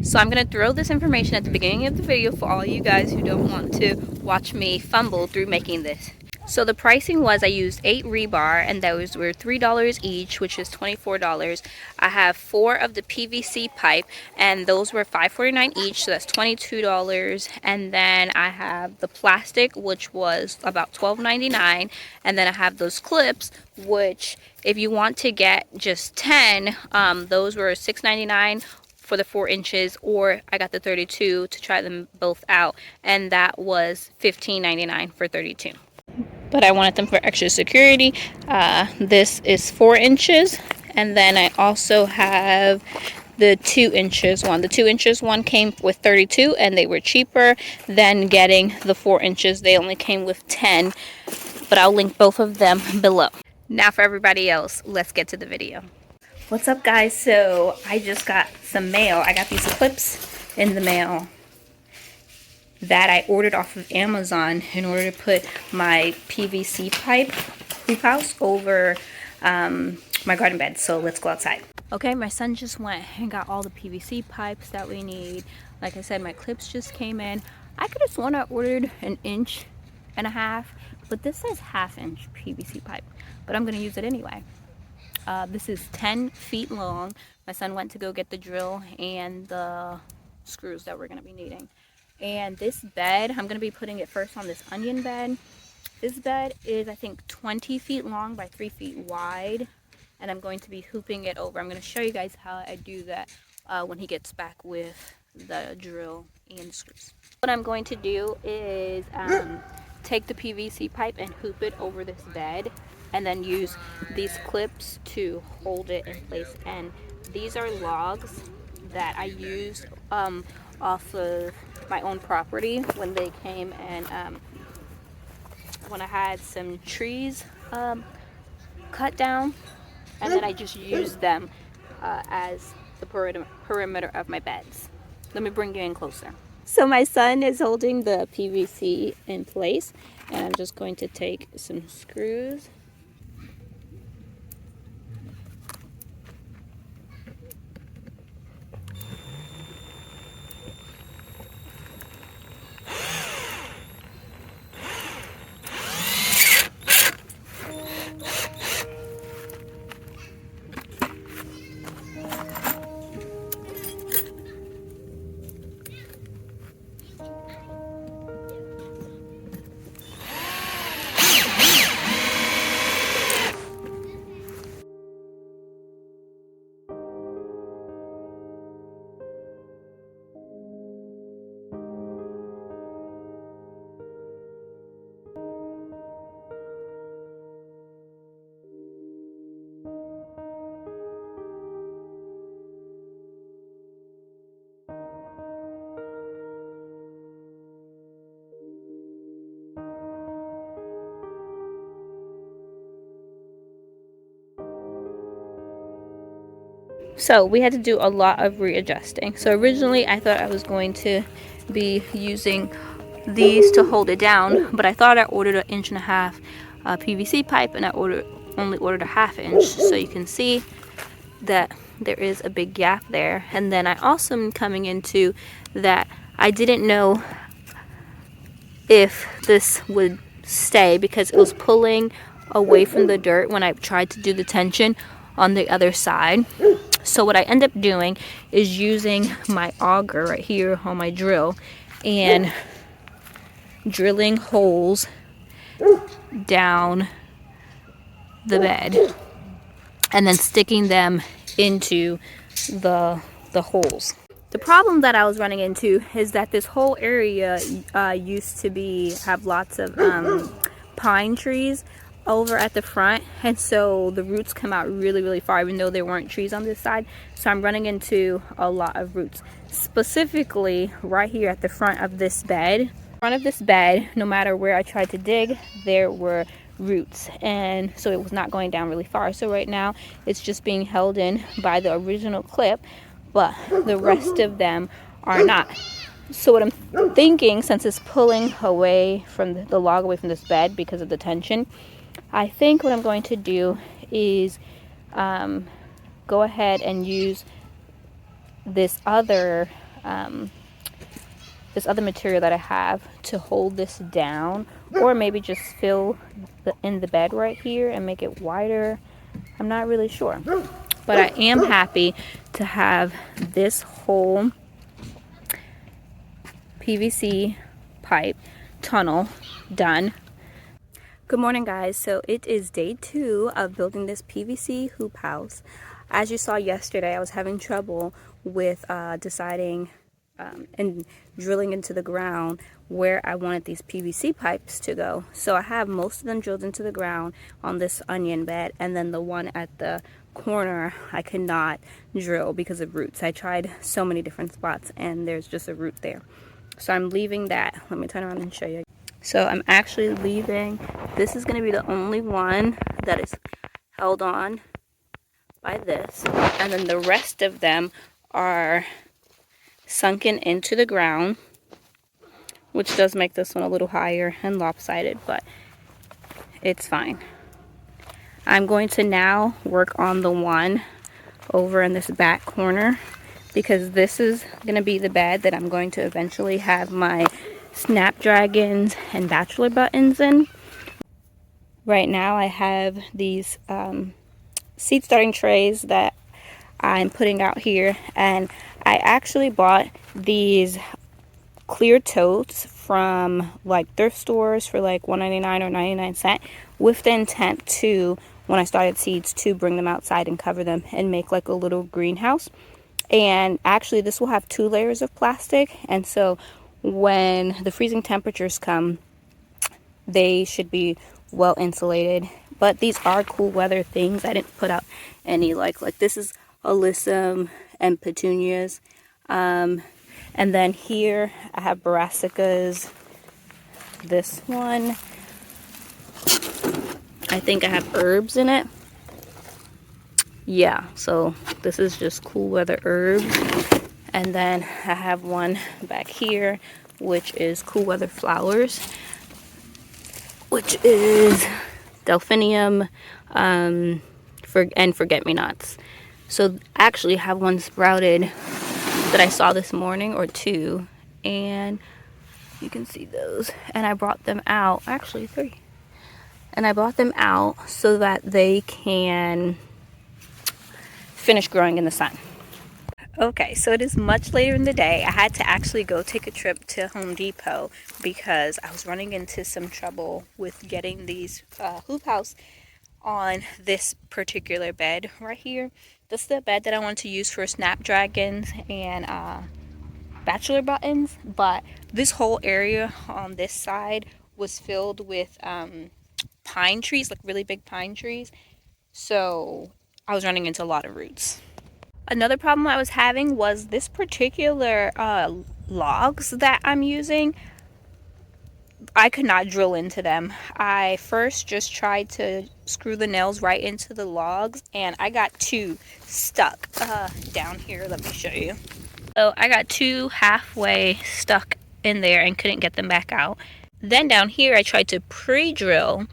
So I'm going to throw this information at the beginning of the video for all you guys who don't want to watch me fumble through making this. So the pricing was, I used 8 rebar, and those were $3 each, which is $24. I have 4 of the PVC pipe, and those were $5.49 each, so that's $22. And then I have the plastic, which was about $12.99, and then I have those clips, which if you want to get just 10, those were $6.99 for the 4 inches, or I got the 32 to try them both out, and that was $15.99 for 32. But I wanted them for extra security. This is 4 inches, and then I also have the 2 inches one. The 2 inches one came with 32, and they were cheaper than getting the 4 inches. They only came with 10, but I'll link both of them below. Now for everybody else, let's get to the video. What's up, guys? So I just got some mail. I got these clips in the mail that I ordered off of Amazon in order to put my PVC pipe hoop house over my garden bed. So let's go outside. Okay, my son just went and got all the PVC pipes that we need. Like I said, my clips just came in. I could have sworn I ordered an 1.5 inches, but this says 1/2 inch PVC pipe, but I'm gonna use it anyway. This is 10 feet long. My son went to go get the drill and the screws that we're gonna be needing. And this bed, I'm going to be putting it first on this onion bed. This bed is, I think, 20 feet long by 3 feet wide. And I'm going to be hooping it over. I'm going to show you guys how I do that when he gets back with the drill and screws. What I'm going to do is take the PVC pipe and hoop it over this bed. And then use these clips to hold it in place. And these are logs that I used off of my own property when they came and when I had some trees cut down, and then I just used them as the perimeter of my beds. Let me bring you in closer. So my son is holding the PVC in place, and I'm just going to take some screws. So we had to do a lot of readjusting. So originally I thought I was going to be using these to hold it down, but I thought I ordered an 1.5 inch PVC pipe, and I only ordered a 1/2 inch. So you can see that there is a big gap there. And then I also am coming into that I didn't know if this would stay because it was pulling away from the dirt when I tried to do the tension on the other side. So what I end up doing is using my auger right here on my drill and drilling holes down the bed and then sticking them into the holes. The problem that I was running into is that this whole area used to have lots of pine trees over at the front, and so the roots come out really far, even though there weren't trees on this side. So I'm running into a lot of roots, specifically right here at the front of this bed. No matter where I tried to dig, there were roots, and so it was not going down really far. So right now it's just being held in by the original clip, but the rest of them are not. So what I'm thinking, since it's pulling away from the log away from this bed because of the tension, I think what I'm going to do is go ahead and use this other this other material that I have to hold this down, or maybe just fill in the bed right here and make it wider. I'm not really sure, but I am happy to have this whole PVC pipe tunnel done. Good morning, guys. So it is day 2 of building this PVC hoop house. As you saw yesterday, I was having trouble with deciding and drilling into the ground where I wanted these PVC pipes to go. So I have most of them drilled into the ground on this onion bed, and then the one at the corner I could not drill because of roots. I tried so many different spots and there's just a root there. So I'm leaving that. Let me turn around and show you. So I'm actually leaving. This is going to be the only one that is held on by this, and then the rest of them are sunken into the ground, which does make this one a little higher and lopsided, but it's fine. I'm going to now work on the one over in this back corner, because this is going to be the bed that I'm going to eventually have my snapdragons and bachelor buttons in. Right now I have these seed starting trays that I'm putting out here, and I actually bought these clear totes from like thrift stores for like $1.99 or 99 cents, with the intent to, when I started seeds, to bring them outside and cover them and make like a little greenhouse. And actually this will have 2 layers of plastic, and so when the freezing temperatures come, they should be well insulated. But these are cool weather things. I didn't put out any like this is alyssum and petunias. And then here I have brassicas. This one, I think I have herbs in it. Yeah, so this is just cool weather herbs. And then I have one back here, which is cool weather flowers, which is delphinium and forget-me-nots. So I actually have one sprouted that I saw this morning, or 2, and you can see those. And I brought them out, actually 3. And I brought them out so that they can finish growing in the sun. Okay, so it is much later in the day. I had to actually go take a trip to Home Depot because I was running into some trouble with getting these hoop house on this particular bed right here. This is the bed that I want to use for snapdragons and bachelor buttons, but this whole area on this side was filled with pine trees, like really big pine trees. So I was running into a lot of roots. Another problem I was having was this particular logs that I'm using. I could not drill into them. I first just tried to screw the nails right into the logs, and I got 2 stuck down here. Let me show you. So I got 2 halfway stuck in there and couldn't get them back out. Then down here I tried to pre-drill,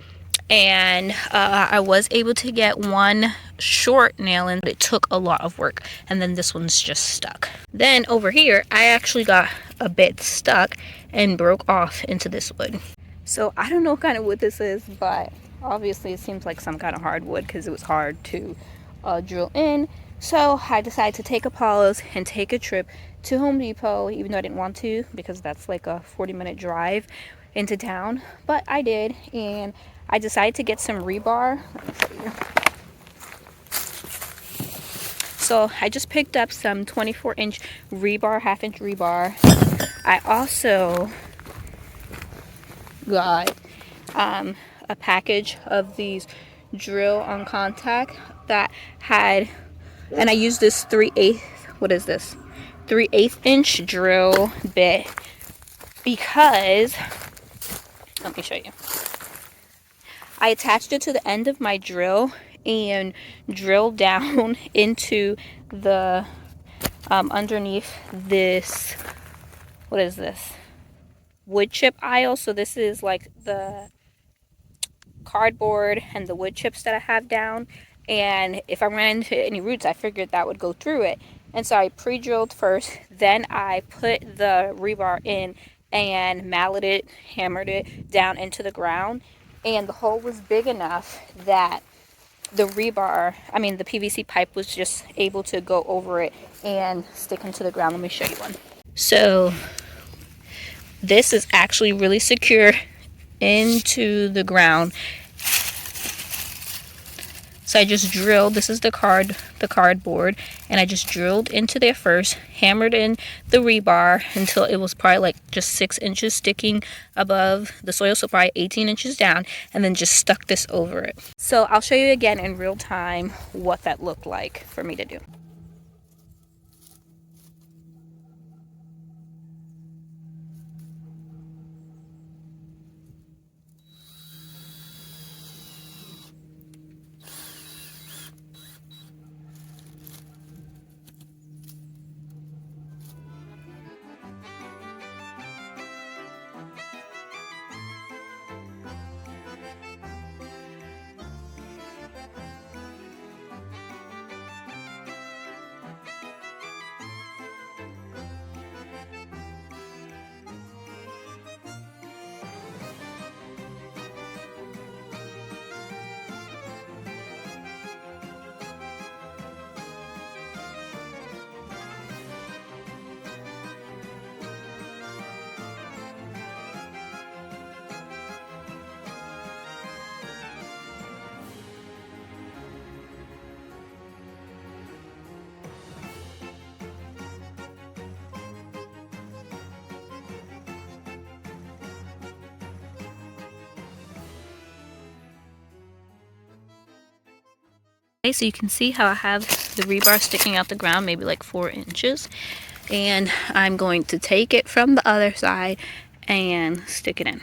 and I was able to get 1 short nail in, but it took a lot of work, and then this one's just stuck. Then over here I actually got a bit stuck and broke off into this wood. So I don't know what kind of wood this is, but obviously it seems like some kind of hardwood because it was hard to drill in. So I decided to take a pause and take a trip to Home Depot, even though I didn't want to, because that's like a 40-minute drive into town, but I did, and I decided to get some rebar. Let me show you. So I just picked up some 24-inch rebar, half-inch rebar. I also got a package of these drill on contact that had, and I used this 3/8, what is this? 3/8 inch drill bit, because, let me show you. I attached it to the end of my drill and drilled down into the underneath this, what is this, wood chip aisle. So this is like the cardboard and the wood chips that I have down, and if I ran into any roots, I figured that would go through it. And so I pre-drilled first, then I put the rebar in and malleted it, hammered it down into the ground. And the hole was big enough that the the PVC pipe was just able to go over it and stick into the ground. Let me show you one. So this is actually really secure into the ground. So I just drilled, this is the cardboard, and I just drilled into there first, hammered in the rebar until it was probably like just 6 inches sticking above the soil, so probably 18 inches down, and then just stuck this over it. So I'll show you again in real time what that looked like for me to do. Okay, so you can see how I have the rebar sticking out the ground, maybe like 4 inches. And I'm going to take it from the other side and stick it in.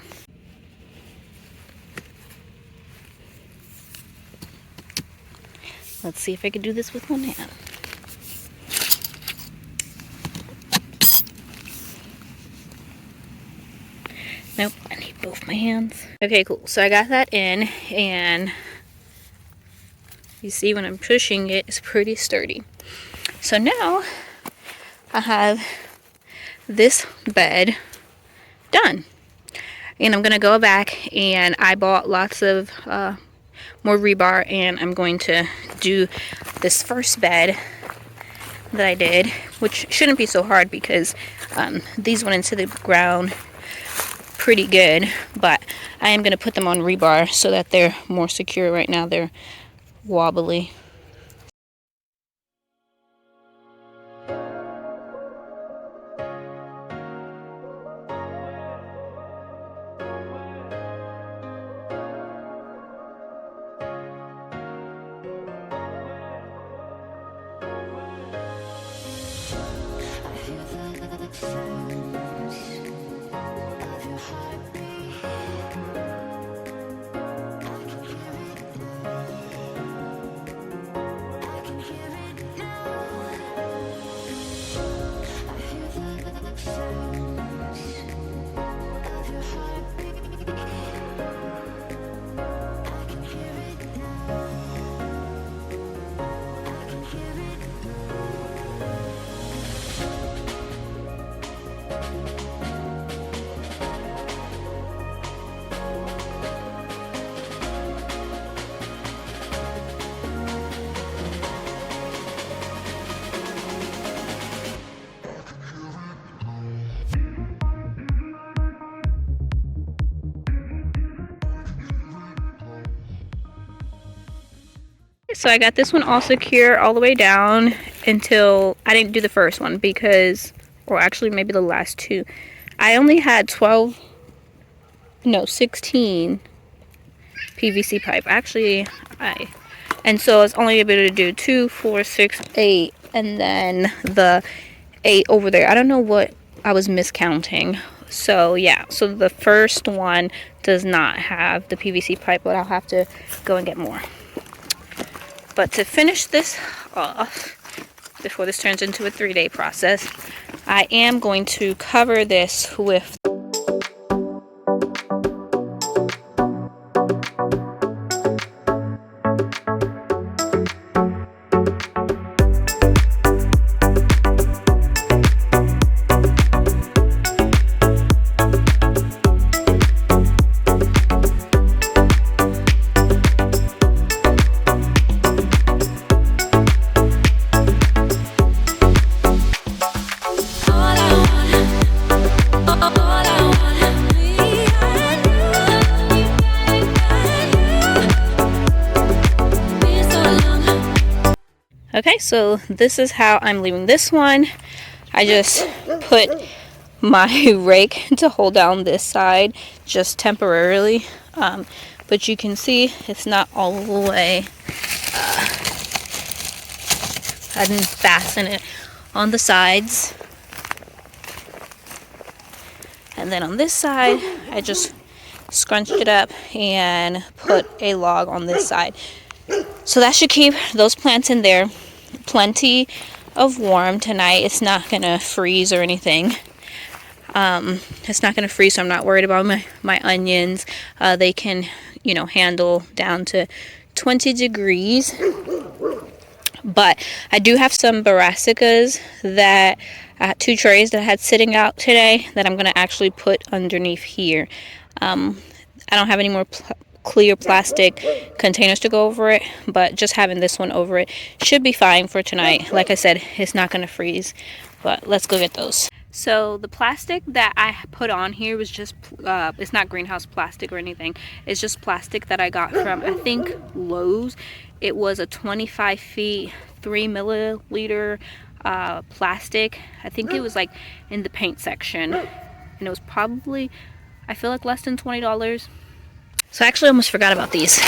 Let's see if I can do this with one hand. Nope, I need both my hands. Okay, cool. So I got that in, and you see when I'm pushing it, it's pretty sturdy. So now I have this bed done. And I'm going to go back, and I bought lots of more rebar, and I'm going to do this first bed that I did, which shouldn't be so hard because these went into the ground pretty good, but I am going to put them on rebar so that they're more secure. Right now they're wobbly. So I got this one all secure all the way down until I didn't do the first one because, or actually maybe the last two. I only had 16 PVC pipe. Actually, and so I was only able to do 2, 4, 6, 8, and then the 8 over there. I don't know what I was miscounting. So yeah, so the first one does not have the PVC pipe, but I'll have to go and get more. But to finish this off, before this turns into a 3-day process, I am going to cover this with So this is how I'm leaving this one. I just put my rake to hold down this side just temporarily, but you can see it's not all the way. I didn't fasten it on the sides, and then on this side I just scrunched it up and put a log on this side. So that should keep those plants in there plenty of warm tonight. It's not gonna freeze or anything. It's not gonna freeze, so I'm not worried about my onions. They can, handle down to 20 degrees. But I do have some brassicas that 2 trays that I had sitting out today that I'm gonna actually put underneath here. I don't have any more clear plastic containers to go over it, but just having this one over it should be fine for tonight. Like I said, it's not going to freeze, but let's go get those. So the plastic that I put on here was just, it's not greenhouse plastic or anything. It's just plastic that I got from, I think, Lowe's. It was a 25 feet, 3 milliliter plastic. I think it was like in the paint section. And it was probably, I feel like, less than $20. So I actually almost forgot about these.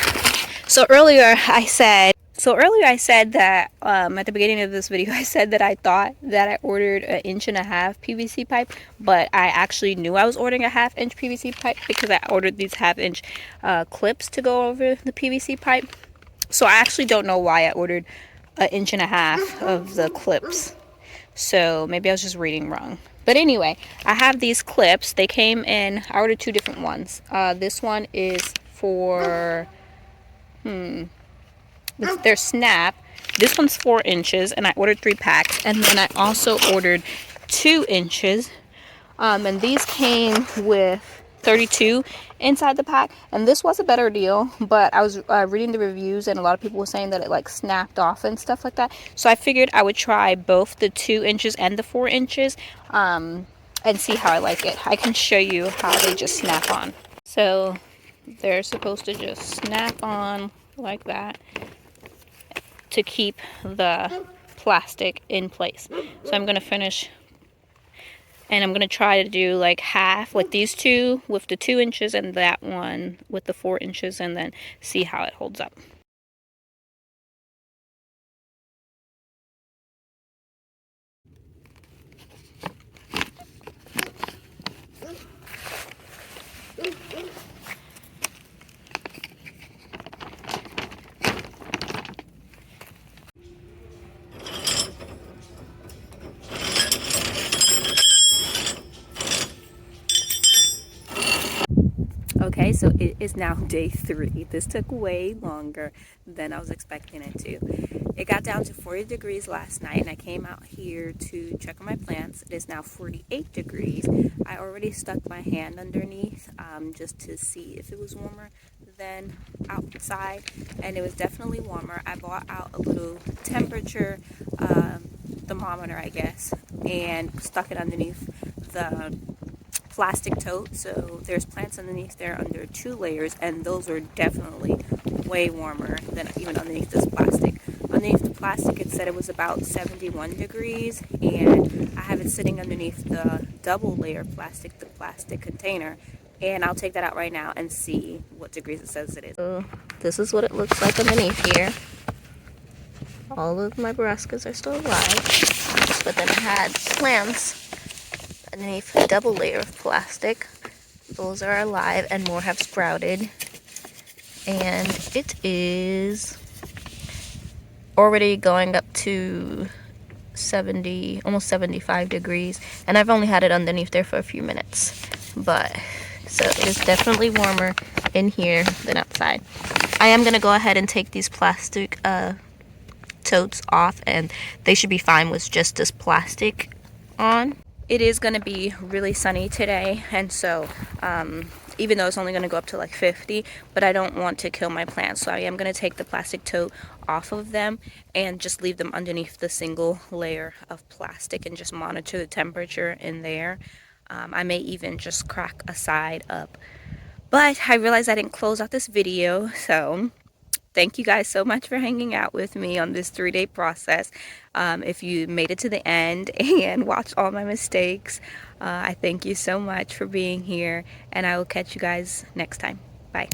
So earlier I said that at the beginning of this video I said that I thought that I ordered an 1.5 inch PVC pipe, but I actually knew I was ordering a 1/2 inch PVC pipe because I ordered these 1/2 inch clips to go over the PVC pipe. So I actually don't know why I ordered an 1.5 inch of the clips. So maybe I was just reading wrong. But anyway, I have these clips. They came in, I ordered 2 different ones. This one is for, they're snap. This one's 4 inches, and I ordered 3 packs. And then I also ordered 2 inches. And these came with 32 inside the pack, and this was a better deal, but I was reading the reviews and a lot of people were saying that it like snapped off and stuff like that, so I figured I would try both the 2 inches and the 4 inches and see how I like it. I can show you how they just snap on. So they're supposed to just snap on like that to keep the plastic in place. So I'm going to finish, and I'm going to try to do like half, like these 2 with the 2 inches and that one with the 4 inches, and then see how it holds up. Okay, so it is now day 3. This took way longer than I was expecting it to. It got down to 40 degrees last night, and I came out here to check on my plants. It is now 48 degrees. I already stuck my hand underneath just to see if it was warmer than outside, and it was definitely warmer. I bought out a little temperature thermometer, I guess, and stuck it underneath the plastic tote. So there's plants underneath there under 2 layers, and those are definitely way warmer than even underneath this plastic. Underneath the plastic, it said it was about 71 degrees, and I have it sitting underneath the double layer plastic, the plastic container, and I'll take that out right now and see what degrees it says it is. So this is what it looks like underneath here. All of my brassicas are still alive, but then I had plants underneath a double layer of plastic. Those are alive and more have sprouted, and it is already going up to 70, almost 75 degrees, and I've only had it underneath there for a few minutes, but so it is definitely warmer in here than outside. I am going to go ahead and take these plastic totes off, and they should be fine with just this plastic on. It is going to be really sunny today, and so even though it's only going to go up to like 50, but I don't want to kill my plants, so I am going to take the plastic tote off of them and just leave them underneath the single layer of plastic and just monitor the temperature in there. I may even just crack a side up, but I realized I didn't close out this video, so thank you guys so much for hanging out with me on this 3-day process. If you made it to the end and watched all my mistakes, I thank you so much for being here, and I will catch you guys next time. Bye.